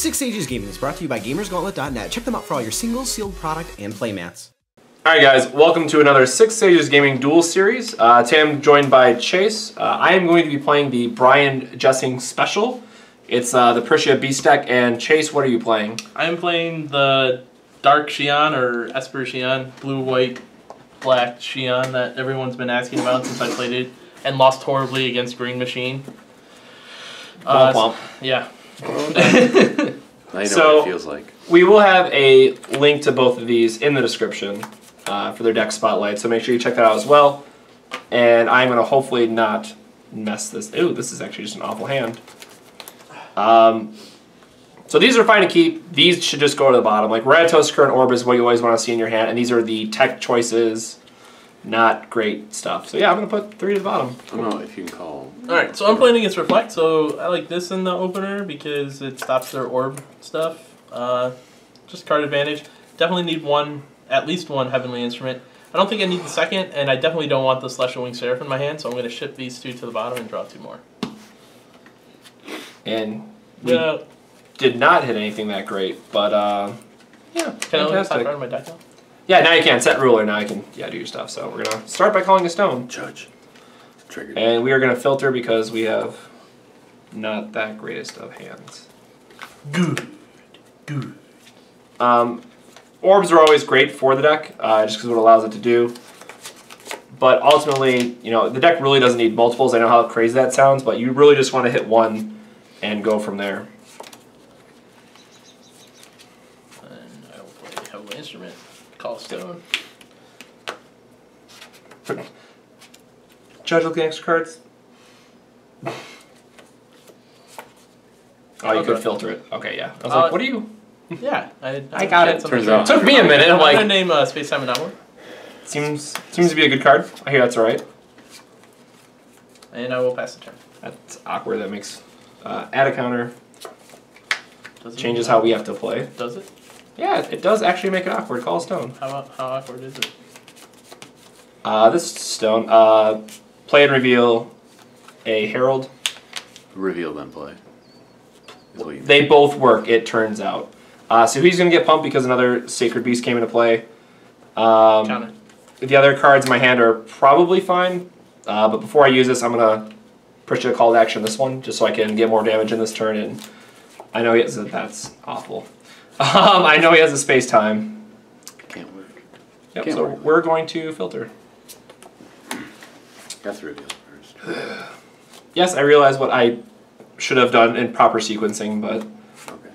Six Sages Gaming is brought to you by GamersGauntlet.net. Check them out for all your singles, sealed product, and playmats. Alright guys, welcome to another Six Sages Gaming Duel Series. Today I'm joined by Chase. I am going to be playing the Brian Jessing Special. It's the Pricia Beasts deck, and Chase, what are you playing? I'm playing the Dark Shion, or Esper Shion, blue, white, black Shion that everyone's been asking about since I played it, and lost horribly against Green Machine. Yeah. I know what it feels like. We will have a link to both of these in the description for their deck spotlight, so make sure you check that out as well. And I'm going to hopefully not mess this. Ooh, this is actually just an awful hand. So these are fine to keep. These should just go to the bottom. Like Rathatos Current Orb is what you always want to see in your hand, and these are the tech choices. Not great stuff. So yeah, I'm going to put 3 to the bottom. I don't know if you can call. Alright, so I'm playing against Reflect, so I like this in the opener because it stops their orb stuff. Just card advantage. Definitely need at least one Heavenly Instrument. I don't think I need the second, and I definitely don't want the Celestial Winged Seraph in my hand, so I'm going to ship these 2 to the bottom and draw 2 more. And we did not hit anything that great, but yeah, can I only top card my deck now? Yeah, now you can. Set ruler, now you can do your stuff. So we're going to start by calling a stone. Judge. Triggered. And we are going to filter because we have not that greatest of hands. Good. Good. Orbs are always great for the deck, just because of what it allows it to do. But ultimately, you know, the deck really doesn't need multiples. I know how crazy that sounds, but you really just want to hit one and go from there. And I will play Heavenly Instrument. Call stone. Judge looking at extra cards. Oh, you could filter it. Okay, yeah. I was like, what are you? Yeah, I got it. Turns out. It took me a minute. I'm like, gonna name Space Time and Hour. seems to be a good card. I hear that's alright. And I will pass the turn. That's awkward. That makes add a counter. Does it Changes how we have to play. Does it? Yeah, it does actually make it awkward. Call a stone. How awkward is it? This stone. Play and reveal a herald. Reveal then play. Is what you mean. They both work, it turns out. So he's going to get pumped because another Sacred Beast came into play. Count it. The other cards in my hand are probably fine. But before I use this, I'm going to Pricia call to action this one, just so I can get more damage in this turn. And I know he has that's awful. I know he has a space time. Can't work. Yep, Can't so work. we're going to filter. Got to reveal first. Yes, I realize what I should have done in proper sequencing, but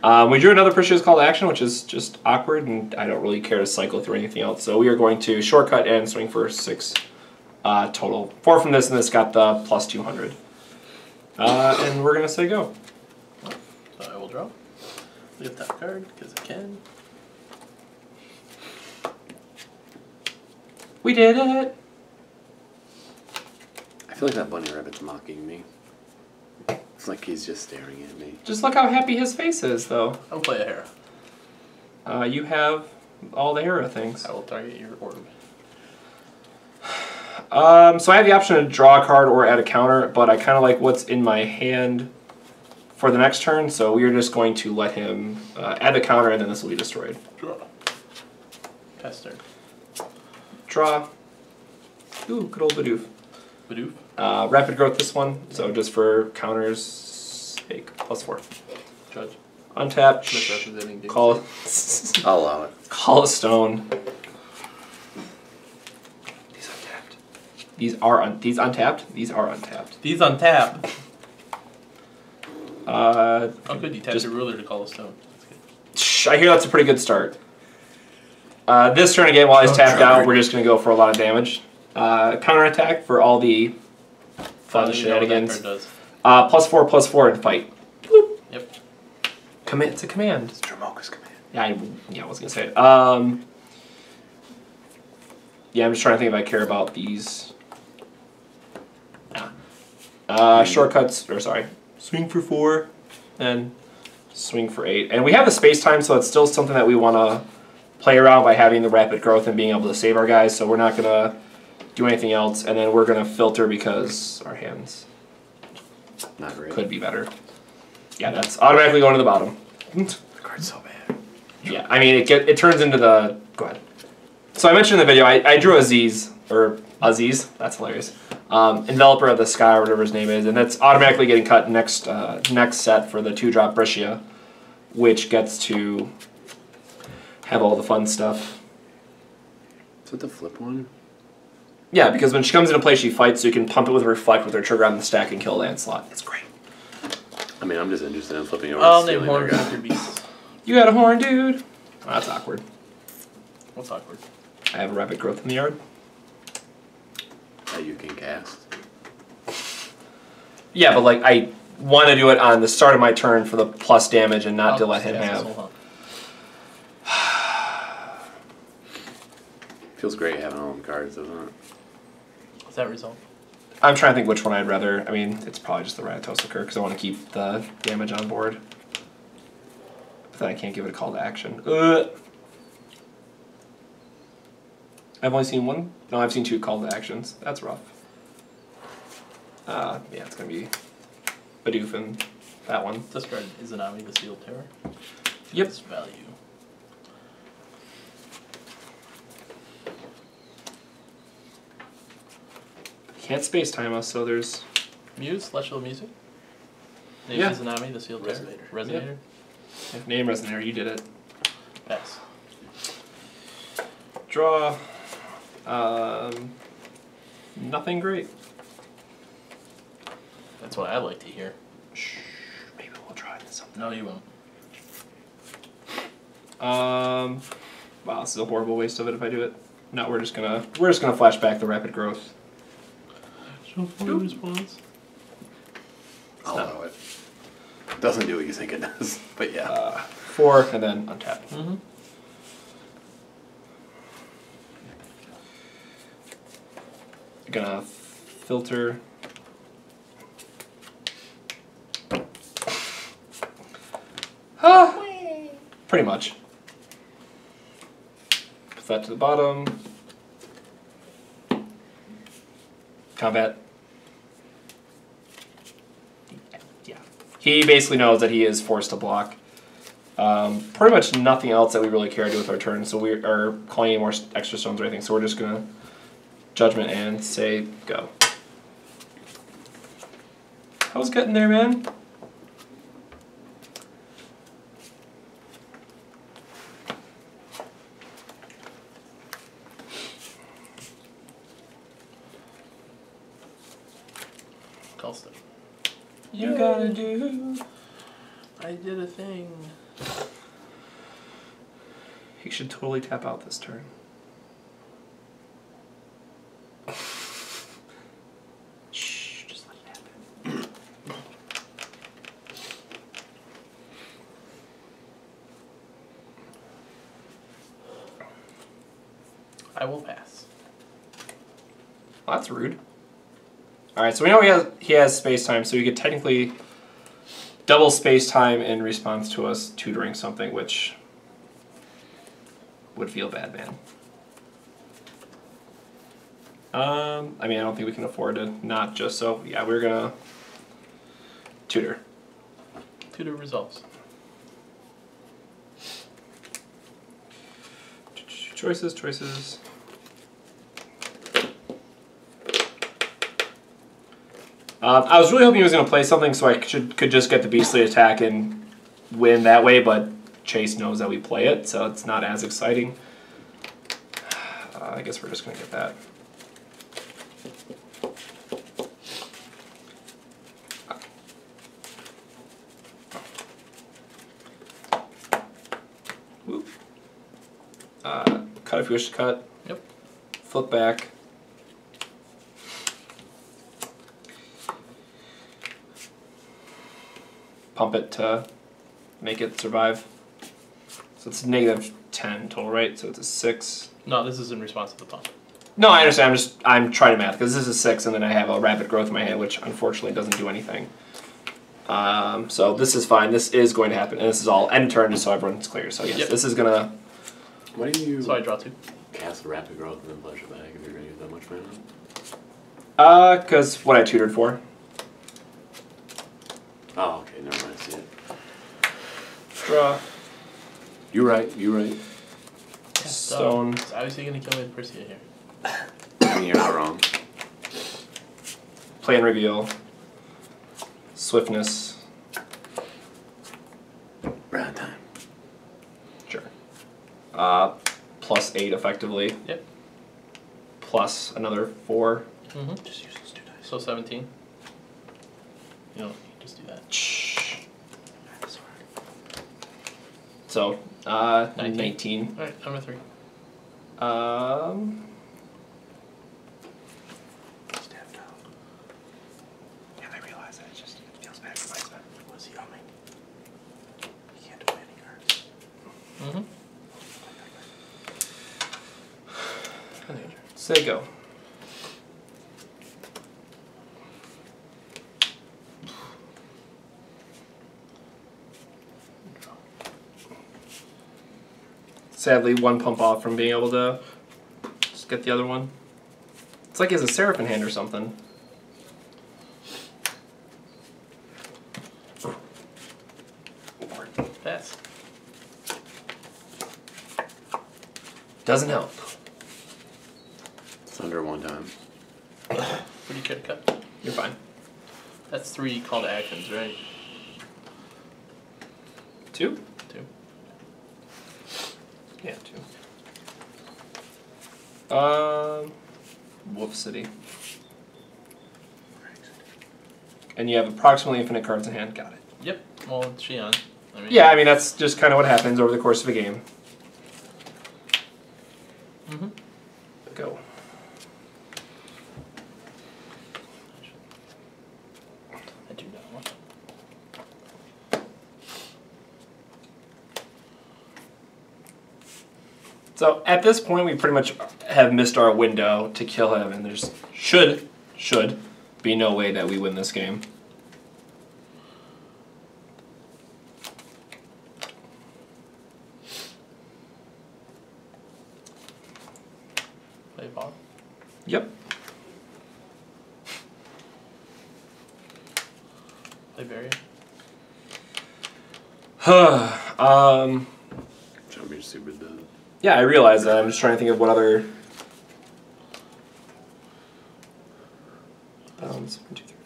Okay. we drew another Pricia's call to action, which is just awkward, and I don't really care to cycle through anything else. So we are going to shortcut and swing for 6 total. 4 from this, and this got the plus 200. And we're going to say go. So I will draw. Look at that card, because I can. We did it! I feel like that bunny rabbit's mocking me. It's like he's just staring at me. Just look how happy his face is, though. I'll play a Hera. You have all the Hera things. I will target your orb. So I have the option to draw a card or add a counter, but I kind of like what's in my hand for the next turn, so we are just going to let him add the counter, and then this will be destroyed. Draw. Pass turn. Draw. Ooh, good old Bidoof. Bidoof. Rapid growth this one, so just for counters sake, plus 4. Judge. Untap, Misrepresenting call, I'll allow it. call a stone. These untapped. These untapped? These are untapped. These on tap. Oh, good, you tapped your ruler to call a stone. That's good. I hear that's a pretty good start. This turn again, while he's tapped out, we're just going to go for a lot of damage. Counterattack for all the fun shenanigans. Plus 4 and fight. Bloop. Yep. It's a command. It's Dramoka's command. Yeah, I was going to say it. Yeah, I'm just trying to think if I care about these. Shortcuts, or sorry, swing for 4, and swing for 8. And we have the space time, so it's still something that we want to play around by having the rapid growth and being able to save our guys, so we're not going to do anything else, and then we're going to filter because our hands Not really. could be better. Yeah, that's automatically going to the bottom. The card's so bad. Yeah, I mean, it turns into the... Go ahead. So I mentioned in the video, I drew Aziz, or Aziz, that's hilarious. Enveloper of the Sky, or whatever his name is, and that's automatically getting cut next set for the 2-drop Pricia, which gets to have all the fun stuff. Is that the flip one? Yeah, because when she comes into play, she fights, so you can pump it with Reflect with her trigger on the stack and kill Lancelot. It's great. I mean, I'm just interested in flipping over. I'll name Horn Pricia Beasts. You got a horn, dude. Oh, that's awkward. What's awkward? I have a rapid growth in the yard. That you can cast. Yeah, but like I want to do it on the start of my turn for the plus damage and not to let him have. Feels great having all them cards, doesn't it? What's that result? I'm trying to think which one I'd rather. I mean, it's probably just the Ratatoskr because I want to keep the damage on board. But then I can't give it a call to action. I've only seen one. No, I've seen 2 call to actions. That's rough. Yeah, it's gonna be Bidoof and that one. Discard Izanami, the Sealed Terror. Yep. Its value. Can't space time us, so there's Muse, Celestial Music. Name Yeah. Izanami, the Sealed Terror. Resonator. if name Resonator, you did it. Pass. Draw. Nothing great. That's what I like to hear. Shh. Maybe we'll try something. No, you won't. Wow, this is a horrible waste of it if I do it. No, we're just gonna flash back the rapid growth. Show full response. I'll allow it. Doesn't do what you think it does, but yeah. 4 and then untap. Mm-hmm. Gonna filter. Pretty much. Put that to the bottom. Combat. Yeah. He basically knows that he is forced to block. Pretty much nothing else that we really care to do with our turn, so we are calling any more extra stones or anything, so we're just gonna Judgment and say go. I was getting there, man. Call stuff. You gotta do. I did a thing. He should totally tap out this turn. Shh, just let it happen. I will pass. Well, that's rude. Alright, so we know he has space time, so he could technically double space time in response to us tutoring something, which would feel bad, man. I mean, I don't think we can afford to not just, so yeah, we're gonna tutor. Tutor resolves. Choices. I was really hoping he was going to play something so I could just get the beastly attack and win that way, but Chase knows that we play it, so it's not as exciting. I guess we're just going to get that. Whoop. Cut if you wish to cut. Yep. Flip back. Pump it to make it survive. So it's -10 total, right? So it's a 6. No, this is in response to the pump. No, I understand. I'm trying to math because this is 6, and then I have a rapid growth in my hand, which unfortunately doesn't do anything. So this is fine. This is going to happen, and this is all end turn, just so everyone's clear. So yes, Yep. this is gonna. Why do you So I draw 2. cast the rapid growth and then flush it back if you're going to use that much mana? Because what I tutored for. Oh, okay, never mind. I see it. Draw. You're right. You're right. Yeah, Stone. It's obviously going to kill me with Pricia here. I mean, you're not wrong. Play and reveal. Swiftness. Round time. Sure. Plus 8 effectively. Yep. Plus another 4. Mm-hmm. Just use those 2 dice. So 17. You know, just do that. So, 19. Alright, I'm a 3. Yeah, I realize that. It just feels bad for myself. What's he humming? He can't do any cards. Mm-hmm. Say go. Sadly, one pump off from being able to just get the other one. It's like he has a Seraph in hand or something. Pass. Doesn't help. It's under 1 time. What do you care to cut? You're fine. That's 3 call to actions, right? 2? 2. Yeah, 2. Wolf City. And you have approximately infinite cards in hand. Got it. Yep. Well, it's Shion. I mean, Yeah, I mean, that's just kind of what happens over the course of a game. Mm-hmm. Go. I do not want. So at this point, we pretty much have missed our window to kill him, and there's should be no way that we win this game. Play ball. Yep. Play barrier. Show me your stupid Yeah, I realize that. I'm just trying to think of what other. Bounds. 1, 2, 3,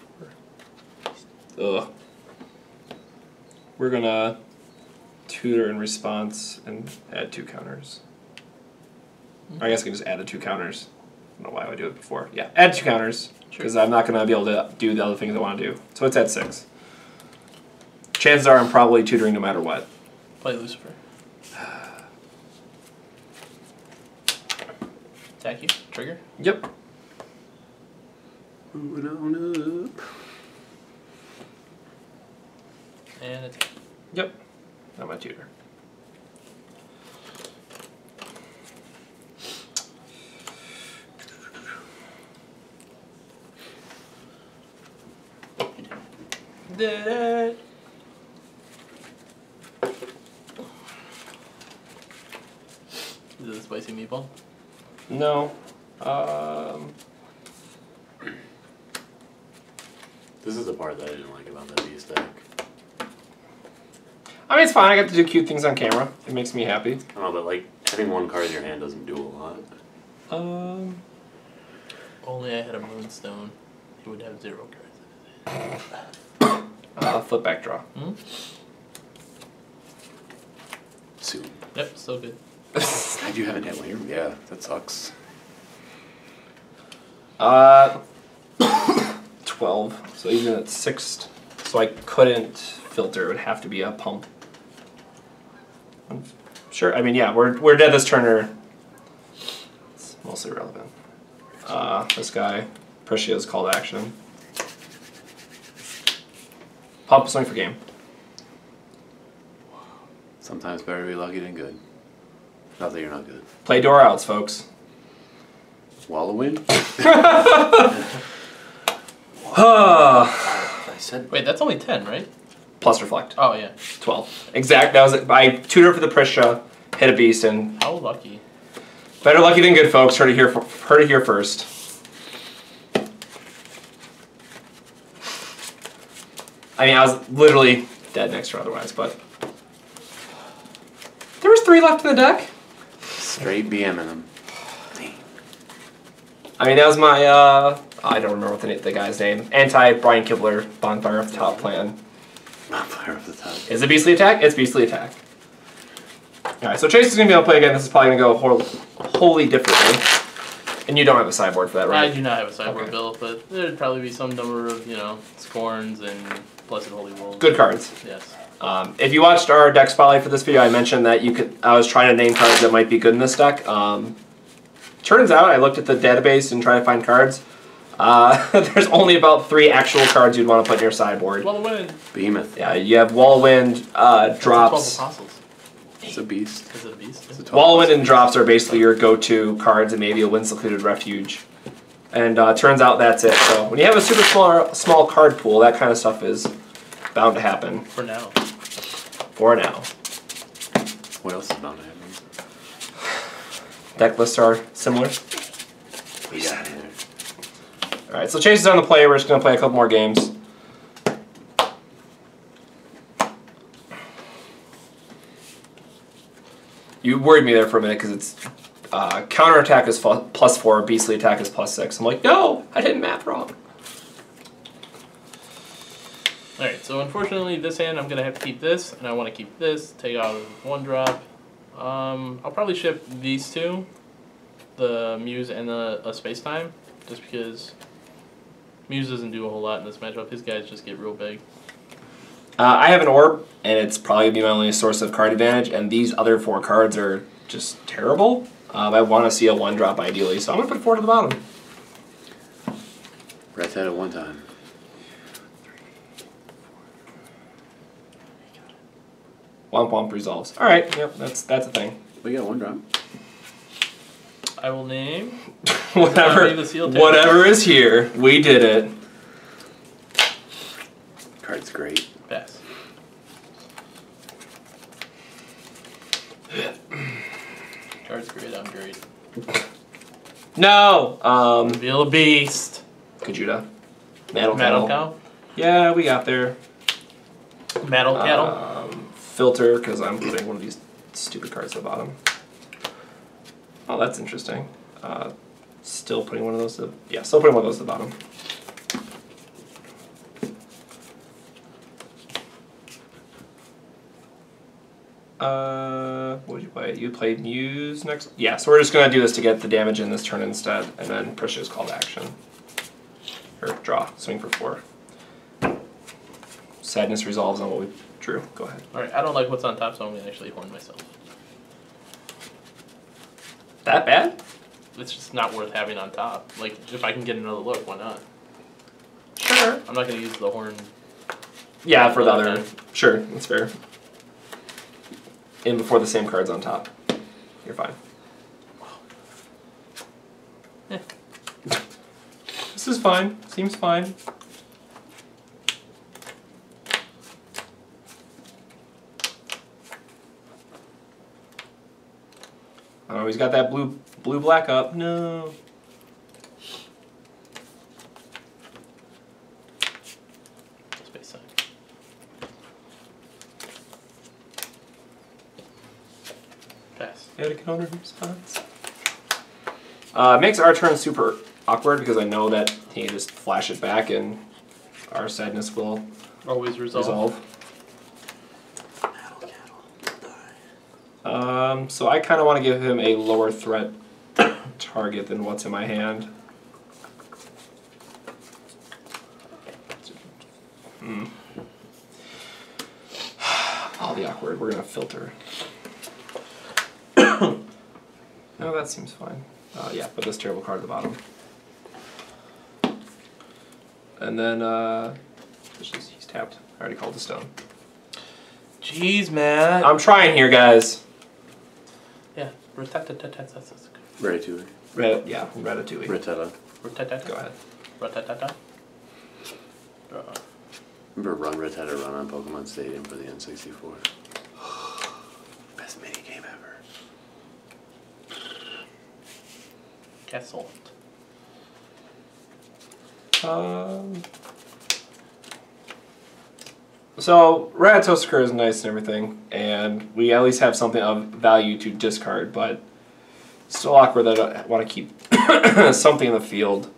4. Ugh. We're gonna tutor in response and add 2 counters. Or I guess I can just add the 2 counters. I don't know why I would do it before. Yeah, add 2 counters because I'm not gonna be able to do the other things I want to do. So it's at 6. Chances are I'm probably tutoring no matter what. Play Lucifer. Attack you. Trigger. Yep. Moving on up. And attack. Yep. Not my tutor. Did it. Is it a spicy meatball? No. This is the part that I didn't like about the beast deck. I mean, it's fine. I get to do cute things on camera. It makes me happy. I don't know, but like having 1 card in your hand doesn't do a lot. Only I had a Moonstone. He would have 0 cards. Flip back draw. Hmm? Soon. Yep, still good. God, you haven't had one here? Yeah, that sucks. 12. So even at 6th, so I couldn't filter. It would have to be a pump. Sure. I mean, yeah, we're dead this turn. It's mostly irrelevant. This guy, Pricia's call to action. Pump, swing for game. Sometimes better to be lucky than good. Not that you're not good. Play door outs, folks. Wallow win? I said. Wait, that's only 10, right? Plus reflect. Oh, yeah. 12. Exact. That was it. I tutored for the Pricia, hit a beast, and How lucky. better lucky than good, folks. Heard it here first. I mean, I was literally dead next turn otherwise, but 3 left in the deck. Straight BMing them. I mean, that was my, I don't remember what the guy's name. Anti-Brian Kibler, Bonfire of the Top plan. Bonfire of the Top. Is it Beastly Attack? It's Beastly Attack. Alright, so Chase is going to be able to play again. This is probably going to go wholly differently. And you don't have a sideboard for that, right? I do not have a sideboard built, but there'd probably be some number of, you know, Scorns and Blessed Holy Wolves. Good cards. Yes. If you watched our deck spotlight for this video, I mentioned that I was trying to name cards that might be good in this deck. Turns out, I looked at the database and tried to find cards. There's only about 3 actual cards you'd want to put in your sideboard. Wallwind. Behemoth. Yeah, you have Wallwind, drops. 12 Apostles. It's a beast. Is it a beast? It's a 12 Wallwind and apostles. drops are basically your go-to cards, and maybe a Wind-Secluded Refuge. And turns out that's it. So when you have a super small card pool, that kind of stuff is bound to happen. For now. For now. What else is bound to happen? Deck lists are similar. We got it. Alright, so Chase is on the play. We're just going to play a couple more games. You worried me there for a minute because it's counterattack is +4, beastly attack is +6. I'm like, no, I didn't math wrong. Alright, so unfortunately this hand I'm going to have to keep this, and I want to keep this, take out 1 drop. I'll probably ship these 2, the Muse and a Space Time, just because Muse doesn't do a whole lot in this matchup. His guys just get real big. I have an orb, and it's probably going to be my only source of card advantage, and these other 4 cards are just terrible. I want to see a 1-drop ideally, so I'm going to put 4 to the bottom. Rat's had it one time. Womp Womp resolves. Alright, yep, that's a thing. We got 1 drop. I will name whatever is here, we did it. Card's great. Pass. Card's great, I'm great. No! Reveal a beast. Kajuda. Metal Metal Cattle. cow? Yeah, we got there. Metal cattle? Filter, because I'm putting one of these stupid cards at the bottom. Oh, that's interesting. Still putting one of those still putting one of those at the bottom. What did you play? You played Muse next? Yeah, so we're just going to do this to get the damage in this turn instead, and then Pricia's call to action. Or draw, swing for 4. Sadness resolves on what we drew. Go ahead. Alright, I don't like what's on top, so I'm going to actually horn myself. That bad? It's just not worth having on top. Like, if I can get another look, why not? Sure. I'm not going to use the horn. Yeah, for the other. Sure, that's fair. In before the same card's on top. You're fine. Eh. This is fine. Seems fine. Oh, he's got that blue-black up. No. Space time. Pass. Get a counter response. Makes our turn super awkward because I know that he can just flash it back and our sadness will Always resolve. So I kind of want to give him a lower threat target than what's in my hand. I'll be awkward. We're going to filter. No, that seems fine. Yeah, put this terrible card at the bottom. And then, he's tapped. I already called the stone. Jeez, man. I'm trying here, guys. Yeah. Ratatouille. Yeah, Ratatouille. Rattata. Go ahead. Ratatata. Remember Run Rattata Run on Pokemon Stadium for the N64? Best minigame ever. Castle. So Ratatoskr is nice and everything, and we at least have something of value to discard, but still awkward that I want to keep something in the field.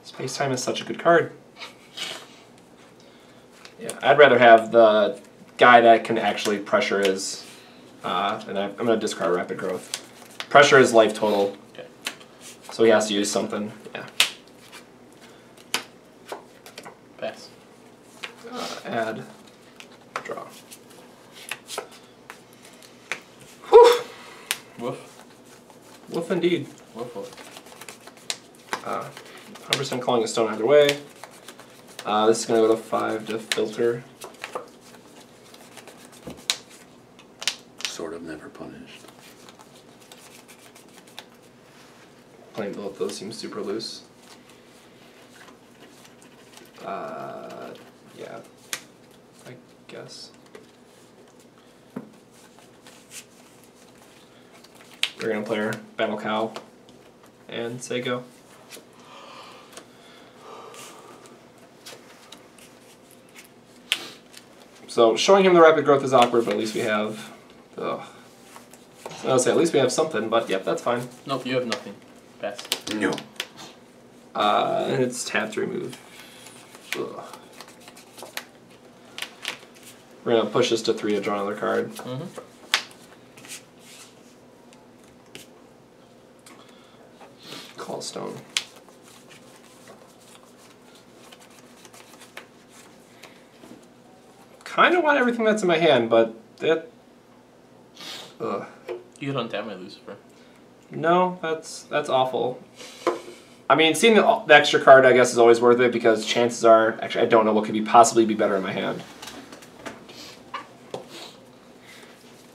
Space Time is such a good card. Yeah, I'd rather have the guy that can actually pressure his, and I'm going to discard Rapid Growth. Pressure his life total, Okay. so he has to use something. Yeah. Pass. Add, draw. Whew. Woof. Woof indeed. Woof woof. 100% calling a stone either way. This is going to go to 5 to filter. Sort of never punished. Playing both those seems super loose. Yeah, I guess. We're going to play our Battle Cow and say go. So showing him the Rapid Growth is awkward, but at least we have. Ugh. I'll say at least we have something, but yep, that's fine. Nope, you have nothing. Pass. No. And it's tap to remove. Ugh. We're gonna push this to 3 to draw another card. Mm-hmm. Call stone. Kind of want everything that's in my hand, but that. Ugh. You could untap my Lucifer. No, that's awful. I mean, seeing the extra card, I guess, is always worth it because chances are, actually, I don't know what could possibly be better in my hand.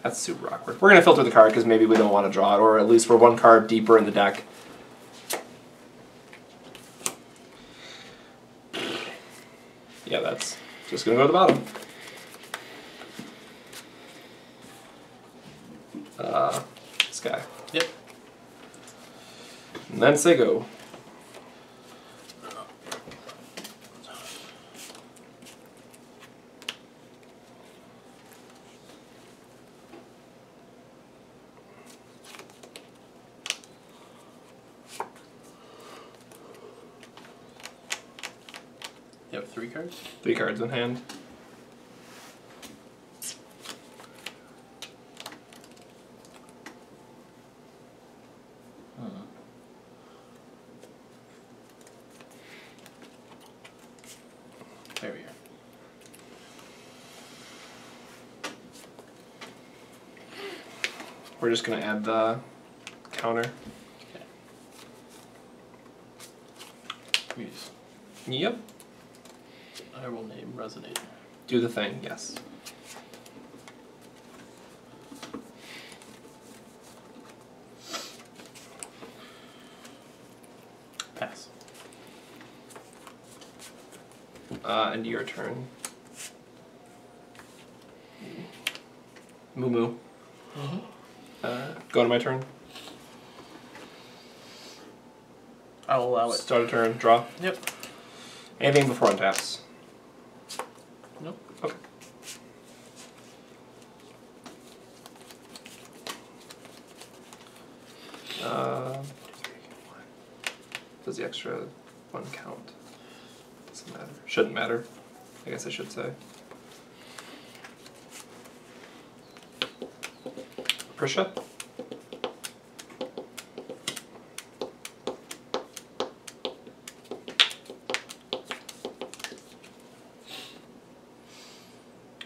That's super awkward. We're gonna filter the card because maybe we don't want to draw it, or at least we're one card deeper in the deck. Yeah, that's just gonna go to the bottom. This guy. Yep. And then say go. You have 3 cards? 3 cards in hand. There we go. We're just gonna add the counter. Okay. Use. Yep. I will name Resonate. Do the thing, yes. Pass. End your turn. Moo moo. Mm-hmm. Go to my turn. I'll allow it. Start a turn, draw. Yep. Anything before untaps. Nope. Okay. Does the extra 1 count? Doesn't matter. Shouldn't matter. I guess I should say. Pricia?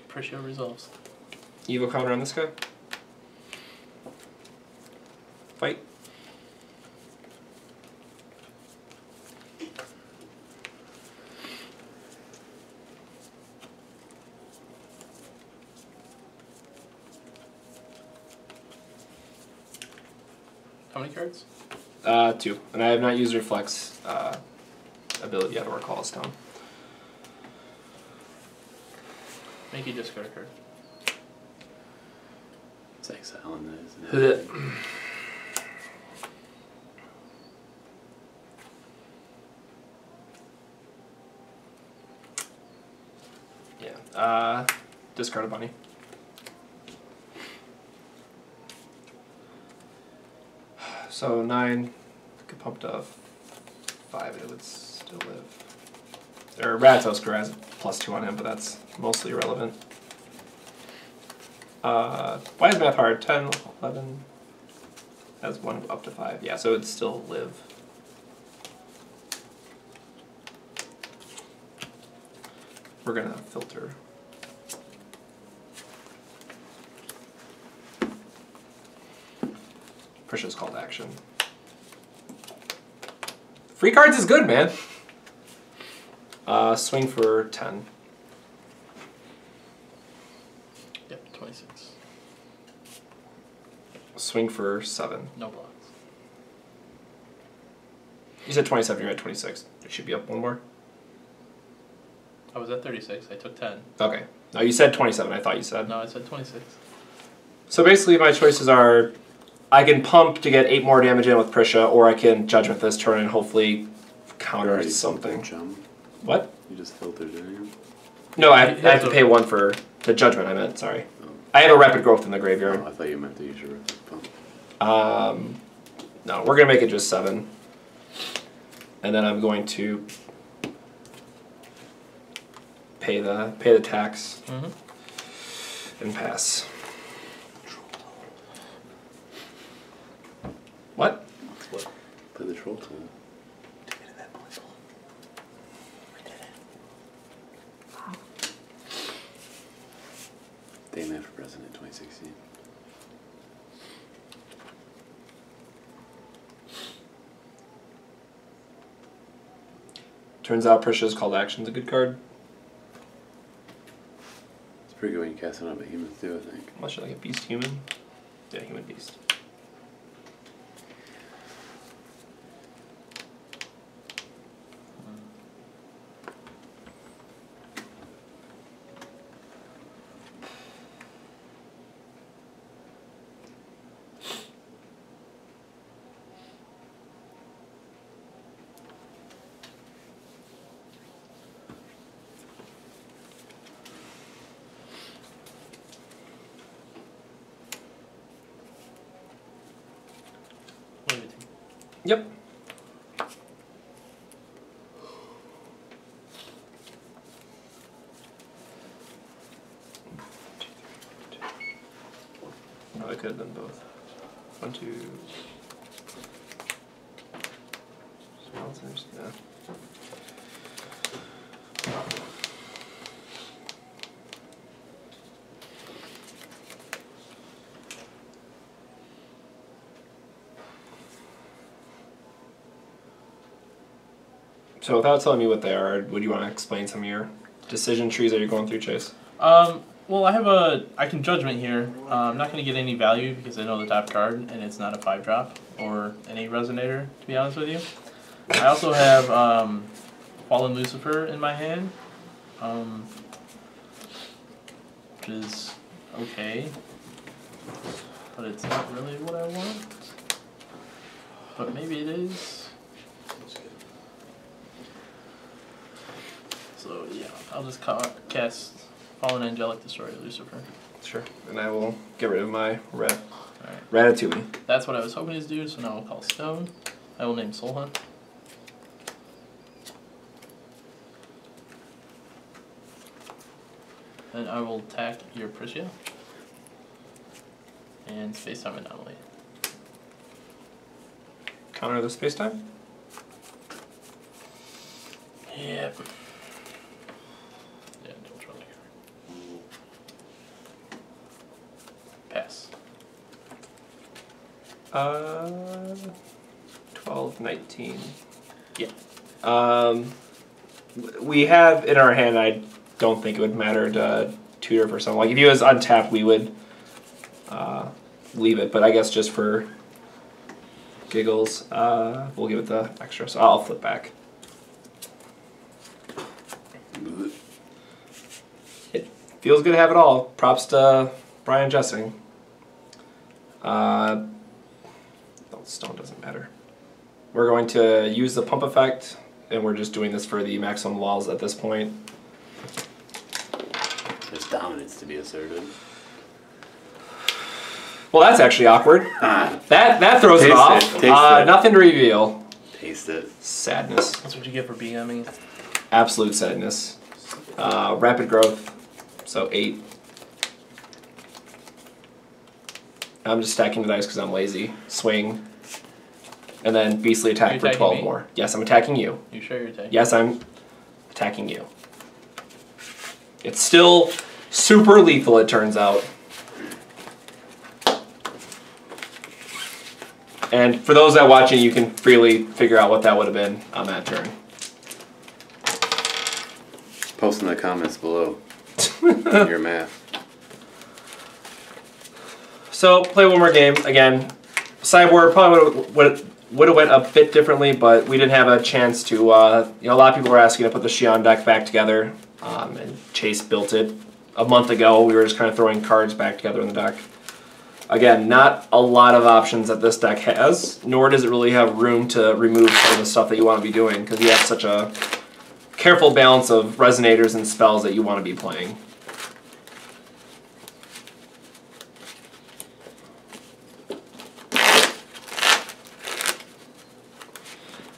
Pricia resolves. Evo counter on this guy. Fight. How many cards? 2. And I have not used Reflex ability yet or Call Stone. Make you discard a card. It's exiling that, isn't it? discard a bunny. So 9 could pump to 5 and it would still live. Or Ratatoskr has +2 on him, but that's mostly irrelevant. Why is math hard? 10, 11, has 1 up to 5. Yeah, so it'd still live. We're gonna filter. Pricia's call to action. Free cards is good, man. Swing for 10. Yep, 26. Swing for 7. No blocks. You said 27, you're at 26. It should be up 1 more. I was at 36. I took 10. Okay. No, you said 27, I thought you said. No, I said 26. So basically my choices are, I can pump to get 8 more damage in with Pricia, or I can Judgment this turn and hopefully counter something. What? You just filtered, didn't you? No, I have to pay 1 for the Judgment, I meant, sorry. Oh. I have a Rapid Growth in the graveyard. Oh, I thought you meant to use your pump. No, we're going to make it just 7. And then I'm going to pay the tax and pass. What? Play the troll tool. Day after President 2016. Turns out Pricia's Call to Action's a good card. It's pretty good when you cast it on behemoth too, I think. Unless you're like a beast human. Yeah, human beast. Yep. Oh, I could have done both. 1, 2. Sponsors, yeah. So without telling me what they are, would you want to explain some of your decision trees that you're going through, Chase? Well, I can Judgment here. I'm not going to get any value because I know the top card, and it's not a 5-drop or any Resonator, to be honest with you. I also have Fallen Lucifer in my hand, which is okay, but it's not really what I want. But maybe it is. So yeah, I'll just cast Fallen Angelic Destroyer Lucifer. Sure. And I will get rid of my red. Alright. Ratatouille. That's what I was hoping to do, so now I'll call Stone. I will name Soul Hunt. Then I will attack your Pricia. And Spacetime Anomaly. Counter the spacetime? Yep. Yeah, don't draw the card. Pass. 12, 19. Yeah. We have in our hand, I don't think it would matter to tutor for something. Like if he was untapped, we would leave it, but I guess just for giggles, we'll give it the extra. So I'll flip back. It feels good to have it all. Props to Brian Jessing. Stone doesn't matter. We're going to use the pump effect, and we're just doing this for the maximum walls at this point. It's dominance to be asserted. Well, that's actually awkward. That throws it Taste off. it. Taste it. Nothing to reveal. Taste it. Sadness. That's what you get for BMing. Absolute sadness. Rapid growth. So 8. I'm just stacking the dice because I'm lazy. Swing. And then beastly attack for 12 me? more. Yes, I'm attacking you. You sure you're attacking? Yes, I'm attacking you. It's still super lethal, it turns out. And for those that are watching, you can freely figure out what that would have been on that turn. Post in the comments below your math. So, play one more game. Again, Sideboard probably would have went a bit differently, but we didn't have a chance to, a lot of people were asking to put the Shion deck back together, and Chase built it a month ago. We were just kind of throwing cards back together in the deck. Again, not a lot of options that this deck has, nor does it really have room to remove some of the stuff that you want to be doing, because you have such a careful balance of resonators and spells that you want to be playing.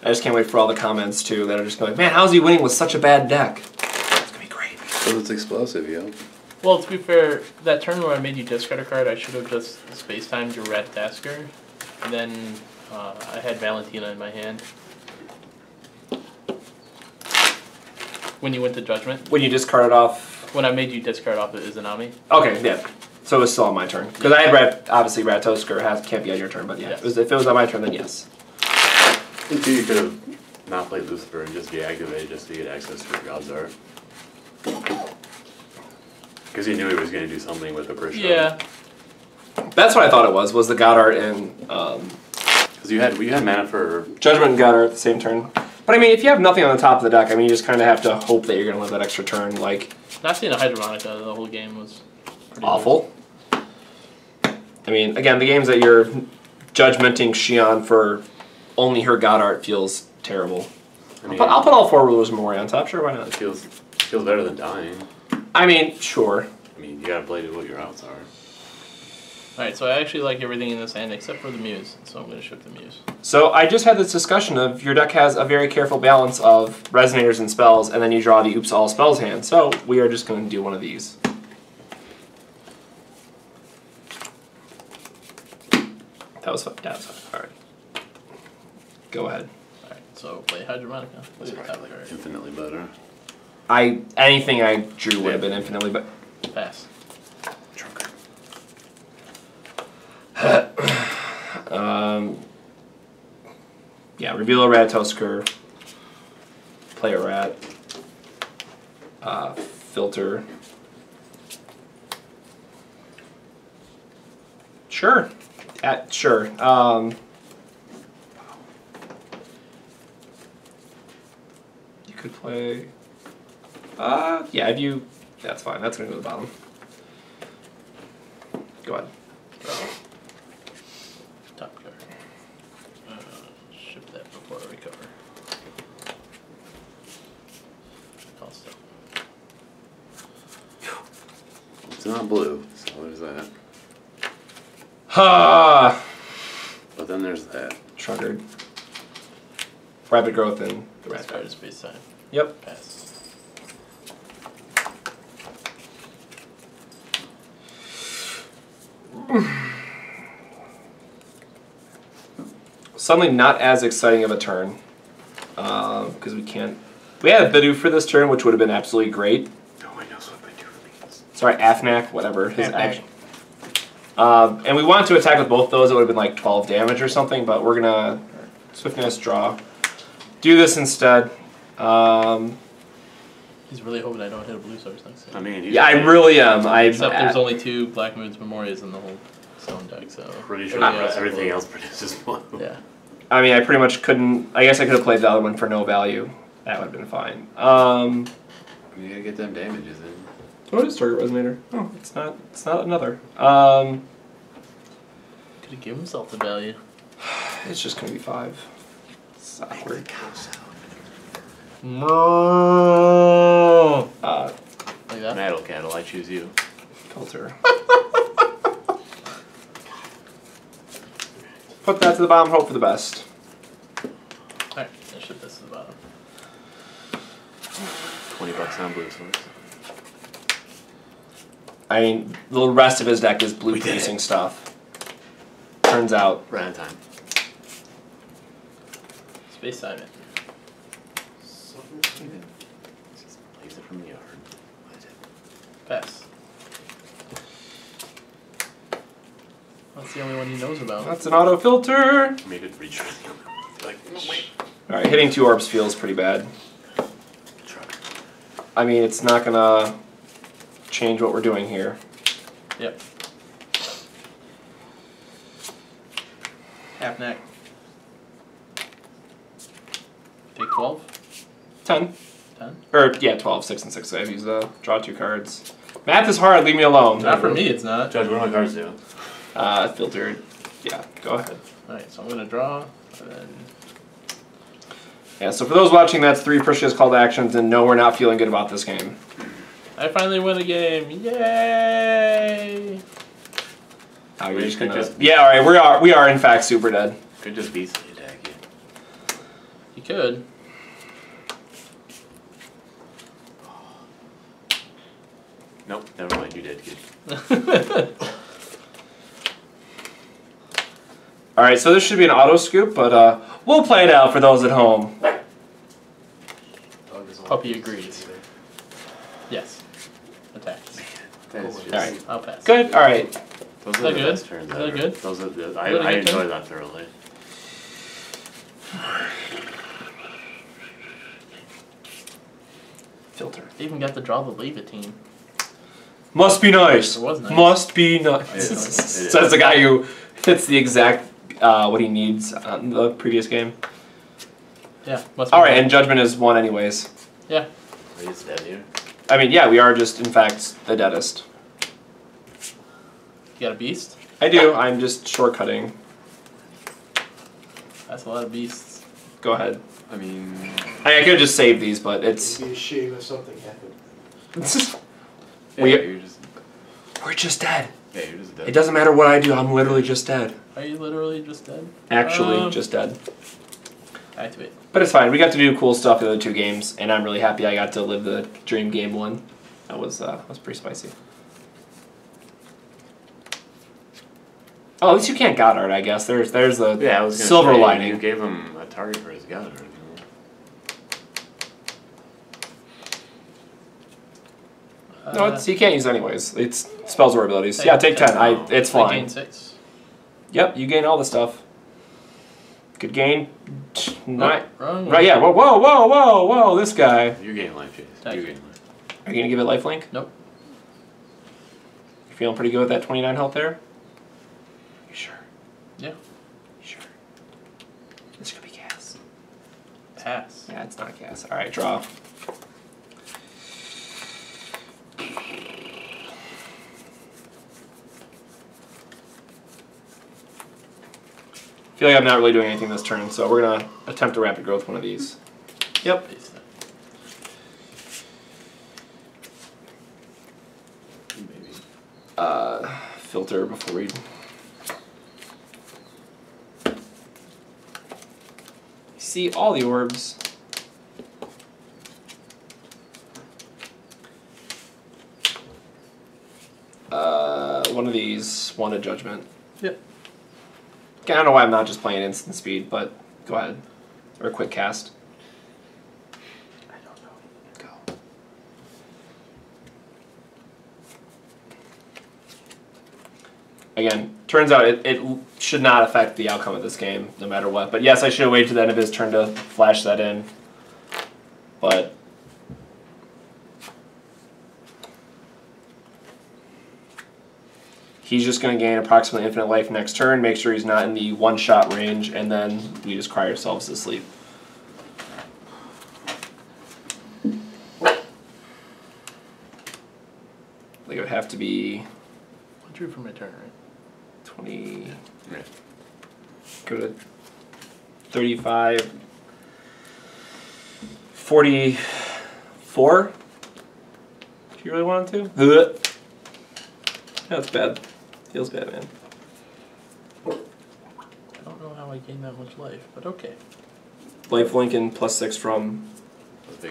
I just can't wait for all the comments, too, that are just going, man, how's he winning with such a bad deck? It's going to be great. Because it's explosive, yo. Well, to be fair, that turn where I made you discard a card, I should have just space-timed your Red Tasker. And then I had Valentina in my hand. When you went to Judgment. When you discarded off... When I made you discard off the Izanami. Okay, yeah. So it was still on my turn. Because I had obviously Rattosker can't be on your turn, but yeah. Yes. If it was on my turn, then yes. You could have not played Lucifer and just deactivated just to get access to your God's Art. Because he knew he was going to do something with the Pricia. Yeah. That's what I thought it was the Goddard and... Because you had mana for... Judgment and Goddard at the same turn. But I mean, if you have nothing on the top of the deck, I mean, you just kind of have to hope that you're going to live that extra turn, like... Not seeing a Hydromonica the whole game was pretty awful. I mean, again, the games that you're judgmenting Shion for only her Goddard feels terrible. I mean, I'll put all 4 Rulers of Moria on top, sure, why not? It feels better than dying. I mean, sure. I mean, you gotta play to what your outs are. Alright, so I actually like everything in this hand except for the Muse, so I'm going to ship the Muse. So I just had this discussion of your deck has a very careful balance of resonators and spells, and then you draw the Oops All Spells hand. So we are just going to do one of these. That was fun. Yeah, that was fun. Alright. Go ahead. Alright, so play Hydromonica. Look at the top Like card. infinitely better. Anything I drew would have been infinitely, but... Pass. Trunker. Yeah, reveal a Rattosker, play a rat, filter. Sure. Sure. You could play... yeah, if you... That's fine. That's going to go to the bottom. Go ahead. Top card. Ship that before I recover. I'll stop. It's not blue, so there's that. Ha! But then there's that. Shrugged. Rapid growth and the rat. Discard is space time. Yep. Pass. Suddenly not as exciting of a turn. Because we can't... We had a Bidoof for this turn, which would have been absolutely great. No one knows what Bidoof means. Sorry, Afnak, whatever. His Afnak. action. And we wanted to attack with both those. It would have been like 12 damage or something, but we're going to Swiftness, draw. Do this instead. He's really hoping I don't hit a blue source next time. I mean, Yeah, I really am. Except there's only 2 Black Moon's Memorias in the whole stone deck, so... pretty sure everything else produces blue. Yeah. I mean, I pretty much couldn't... I guess I could have played the other one for no value. That would have been fine. You gotta get them damages in. What is Target Resonator? Oh, it's not another. Could have given himself the value. It's just going to be 5. It's awkward. No. Uh, Like that? Cattle, I choose you. Filter. Put that to the bottom, hope for the best. Alright, I ship this to the bottom. $20 on blue source. I mean, the rest of his deck is blue We did producing it. stuff. Turns out. Right on time. Space Simon. Just plays it from the yard. Pass. That's the only one he knows about. That's an auto filter. Made it reach for the other. Like, no, wait. Alright, hitting 2 orbs feels pretty bad. Truck. I mean, it's not gonna change what we're doing here. Yep. Half neck. Take 12. 10. 10. Or, yeah, 12, 6 and 6. I've used draw 2 cards. Math is hard, leave me alone. Not for me, it's not. Judge, what do my cards do? Filtered. Yeah, go ahead. Alright, so I'm gonna draw, and then Yeah, so for those watching, that's 3 Pricia's call to actions, and no, we're not feeling good about this game. I finally win a game. Yay! Oh, you're We just could gonna... just- Yeah, alright, we are in fact super dead. Could just be the attack. You could. Nope, never mind. You did. Kid. Alright, so this should be an auto scoop, but we'll play it out for those at home. Puppy agrees. Yes. Attacks. That is just, Alright. I'll pass. Good, alright. Those Is are that the good? best turns Is that ever. good? Those are the, Is that a I good enjoy turn? that thoroughly. Filter. They even got to draw the Leave It team. Must be nice. It was nice. Must be nice. It is. Says the guy who hits the exact what he needs on the previous game. Yeah, must be Alright, nice. and Judgment is 1 anyways. Yeah. Are you dead here? I mean, yeah, we are just, in fact, the deadest. You got a beast? I do, I'm just shortcutting. That's a lot of beasts. Go ahead. I mean, I could have just saved these, but it's... It'd be a shame if something happened. yeah, We- you're just, We're just dead. yeah, you're just dead. It doesn't matter what I do, I'm literally just dead. Are you literally just dead? Actually, just dead. Activate. But it's fine, we got to do cool stuff the other 2 games, and I'm really happy I got to live the dream game 1. That was pretty spicy. Oh, at least you can't Goddard, I guess. There's the Yeah, I was gonna silver say, lining. You gave him a target for his gun. No, you can't use it anyways. It's spells or abilities. Yeah, take 10. It's I fine. gain 6. Yep, you gain all the stuff. Good gain. Not Wrong one. right. Yeah. Whoa, whoa, whow, whoa, whoa! This guy. You gain life, Chase. Thank You you. gain life. Are you gonna give it lifelink? Nope. You feeling pretty good with that 29 health there? You sure? Yeah. You sure? This could be gas. Pass. Yeah, it's not gas. All right, draw. I feel like I'm not really doing anything this turn, so we're gonna attempt to rapid growth one of these. Yep. Paste that. Maybe. Filter before we. See all the orbs. One of these, one a judgment. Yep. I don't know why I'm not just playing instant speed, but go ahead. Or quick cast. I don't know. Go. Again, turns out it should not affect the outcome of this game, no matter what. But yes, I should have waited to the end of his turn to flash that in. But he's just going to gain approximately infinite life next turn, make sure he's not in the one-shot range, and then we just cry ourselves to sleep. Like it would have to be I drew for my turn, right? 20, Yeah. go to 35, 44. if you really wanted to. That's bad. Feels bad, man. I don't know how I gained that much life, but okay. Life Lincoln +6 from. I was a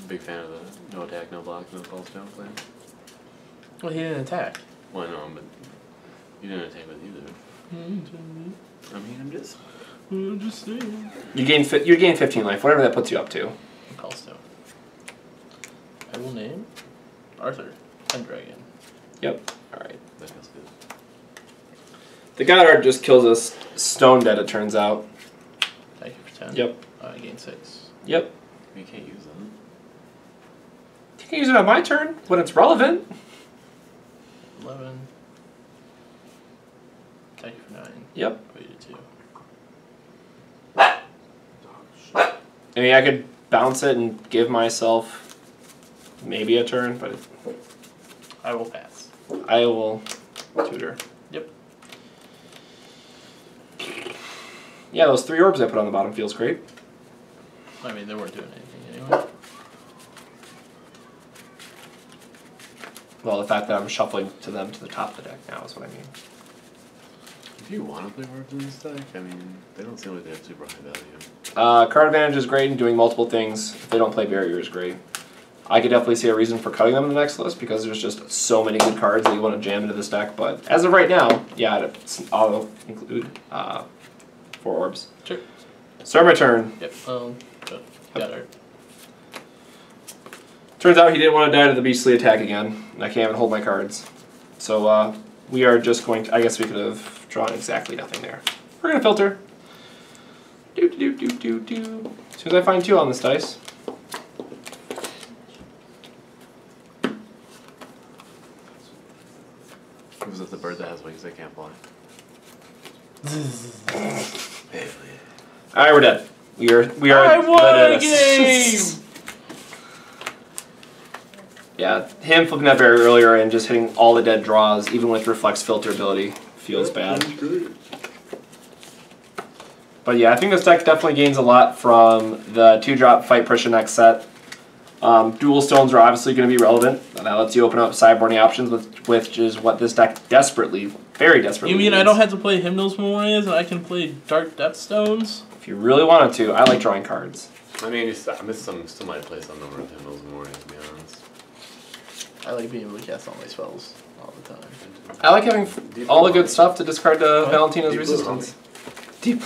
big fan of the no attack, no block, no false down plan. Well, he didn't attack. Well, I know, but you didn't attack with either. I mean, I'm just saying. You gain 15 life, whatever that puts you up to. Callstone. I will name Arthur Pendragon. Yep. All right. That feels good. The God Art just kills us stone dead, it turns out. Thank you for 10. Yep. I gain 6. Yep. You can't use them. You can use it on my turn when it's relevant. 11. Thank you for 9. Yep. Waited 2. I mean, I could bounce it and give myself maybe a turn, but I will pass. I will tutor. Yep. Yeah, those 3 orbs I put on the bottom feels great. I mean, they weren't doing anything anyway. Well, the fact that I'm shuffling to them to the top of the deck now is what I mean. If you want to play orbs in this deck, I mean, they don't seem like they have super high value. Card advantage is great and doing multiple things. If they don't play barrier is great. I could definitely see a reason for cutting them in the next list because there's just so many good cards that you want to jam into this deck. But as of right now, yeah, I'll include 4 orbs. Sure. Start my turn. Yep. Got her. Turns out he didn't want to die to the beastly attack again, and I can't even hold my cards. So we are just going to, I guess we could have drawn exactly nothing there. We're going to filter. Do. As soon as I find 2 on this dice. Was it the bird that has wings that can't fly? Alright, we're dead. We are I won a game! Yeah, him flipping that barrier earlier and just hitting all the dead draws, even with Reflex Filter ability, feels bad. But yeah, I think this deck definitely gains a lot from the 2-drop Fight Pricia next set. Dual Stones are obviously going to be relevant. That lets you open up sideboarding options, which is what this deck very desperately You mean needs. I don't have to play Hymnos Memorias and I can play Dark Depth Stones? If you really wanted to, I like drawing cards. I mean, I miss still might play some number of Hymnals more, to be honest. I like being able to cast all my spells all the time. I like having all the good stuff to discard to Valentina's Resistance. Deep.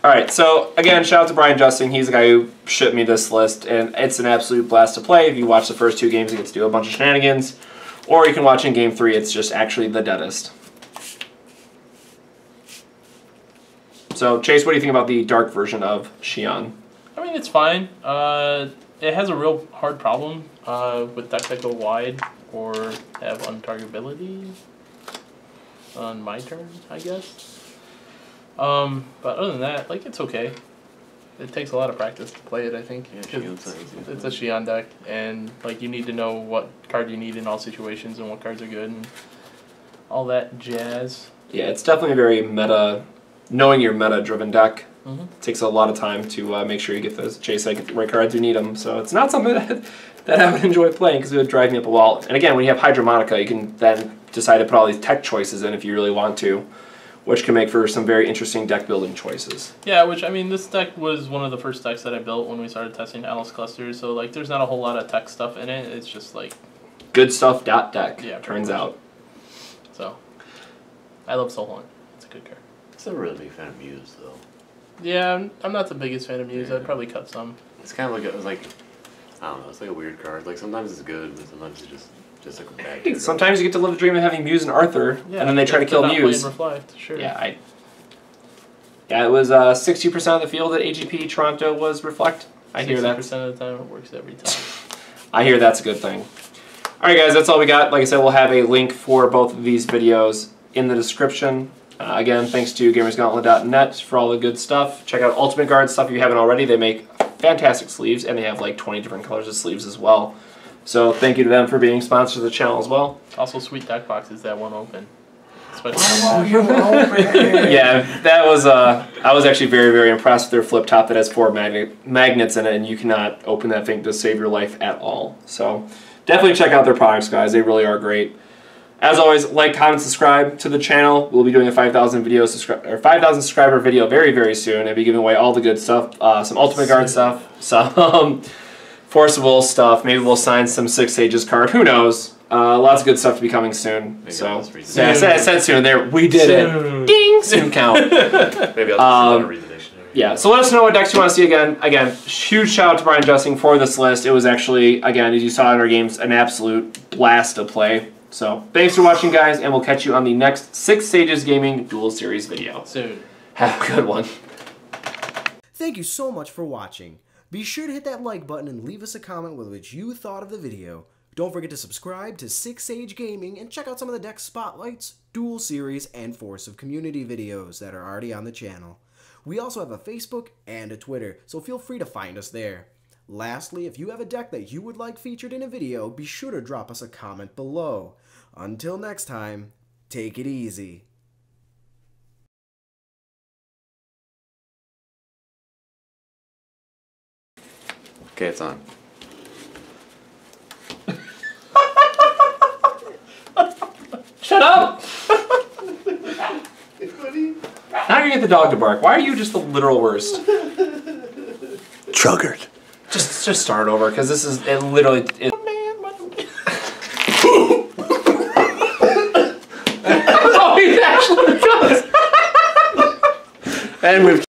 Alright, so again, shout out to Brian Justin. He's the guy who shipped me this list, and it's an absolute blast to play. If you watch the first 2 games, you get to do a bunch of shenanigans. Or you can watch in Game 3, it's just actually the deadest. So, Chase, what do you think about the dark version of Shion? I mean, it's fine. It has a real hard problem with decks that go wide or have untargetability on my turn, I guess. But other than that, like, it's okay. It takes a lot of practice to play it, I think. Yeah, 'Cause it's a Shion deck, and like you need to know what card you need in all situations and what cards are good and all that jazz. Yeah, it's definitely a very meta, knowing your meta-driven deck. Mm-hmm. It takes a lot of time to make sure you get those Chase, I get the right cards you need them. So it's not something that I would enjoy playing because it would drive me up a wall. And again, when you have Hydromonica, you can then decide to put all these tech choices in if you really want to, which can make for some very interesting deck building choices. Yeah, which, I mean, this deck was one of the first decks that I built when we started testing Alice clusters, so like there's not a whole lot of tech stuff in it. It's just like Good stuff. Deck. Yeah, turns out. So I love Soul Hunt. It's a good card. I'm still a really big fan of Muse, though. Yeah, I'm not the biggest fan of Muse. I'd probably cut some. It's kind of like I don't know. It's like a weird card. Like sometimes it's good, but sometimes it's just like a bad card. Sometimes you get to live the dream of having Muse and Arthur, Yeah, and then they try to kill not Muse. play and Reflect, sure. Yeah, it was 60% of the field at AGP Toronto was Reflect. I hear that. 60% of the time it works every time. I hear that's a good thing. Alright guys, that's all we got. Like I said, we'll have a link for both of these videos in the description. Again, thanks to gamersgauntlet.net for all the good stuff. Check out Ultimate Guard stuff if you haven't already. They make fantastic sleeves, and they have like 20 different colors of sleeves as well. So thank you to them for being sponsors of the channel as well. Also, sweet deck boxes that won't open. Yeah, that was I was actually very, very impressed with their flip top that has 4 magnets in it, and you cannot open that thing to save your life at all. So definitely check out their products, guys. They really are great. As always, like, comment, subscribe to the channel. We'll be doing a 5,000 subscriber video very, very soon. I'll be giving away all the good stuff, some Ultimate Guard stuff, some Force of Will stuff. Maybe we'll sign some 6 Sages card. Who knows? Lots of good stuff to be coming soon. Maybe So, yeah, I said soon. There, we did it. Ding! Soon count. Maybe I'll just read the dictionary. Yeah, so let us know what decks you want to see again. Again, huge shout out to Brian Justing for this list. It was actually, again, as you saw in our games, an absolute blast to play. So, thanks for watching, guys, and we'll catch you on the next 6 Sages Gaming Duel Series video. Soon. Have a good one. Thank you so much for watching. Be sure to hit that like button and leave us a comment with what you thought of the video. Don't forget to subscribe to 6 Sage Gaming and check out some of the deck spotlights, Duel Series, and Force of Community videos that are already on the channel. We also have a Facebook and a Twitter, so feel free to find us there. Lastly, if you have a deck that you would like featured in a video, be sure to drop us a comment below. Until next time, take it easy. Okay, it's on. Shut up! Now you get the dog to bark. Why are you just the literal worst? Truggered. Just start over, because this is, it literally... Oh, he actually does! And we've